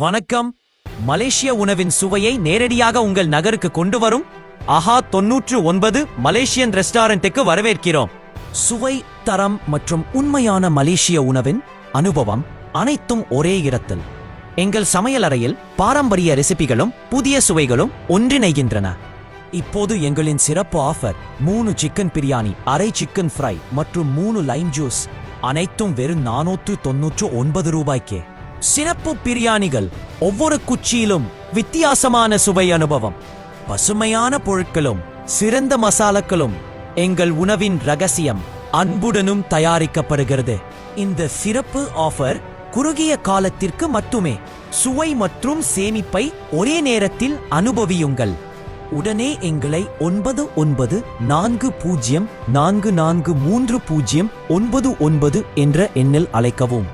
வணக்கம். மலேசிய உணவின் சுவையை நேரடியாக உங்கள் நகருக்கு கொண்டு வரும் ஆஹா 99 மலேசியன் ரெஸ்டாரண்ட்டுக்கு வரவேற்கிறோம். சுவை, தரம் மற்றும் உண்மையான மலேசிய உணவின் அனுபவம் அனைத்தும் ஒரே இடத்தில். எங்கள் சமையலறையில் பாரம்பரிய ரெசிபிகளும் புதிய சுவைகளும் ஒன்றிணைகின்றன. இப்போது எங்களின் சிறப்பு ஆஃபர் 3 சிக்கன் பிரியாணி, அரை சிக்கன் ஃப்ரை மற்றும் 3 லைம் ஜூஸ் அனைத்தும் வெறும் 499 ரூபாய்க்கே. சிறப்பு பிரியாணிகள், ஒவ்வொரு குச்சியிலும் வித்தியாசமான சுவை அனுபவம். பசுமையான பொருட்களும் சிறந்த மசாலாக்களும் எங்கள் உணவின் ரகசியம். அன்புடனும் தயாரிக்கப்படுகிறது. இந்த சிறப்பு ஆஃபர் குறுகிய காலத்திற்கு மட்டுமே. சுவை மற்றும் சேமிப்பை ஒரே நேரத்தில் அனுபவியுங்கள். உடனே எங்களை 9940443099 என்ற எண்ணில் அழைக்கவும்.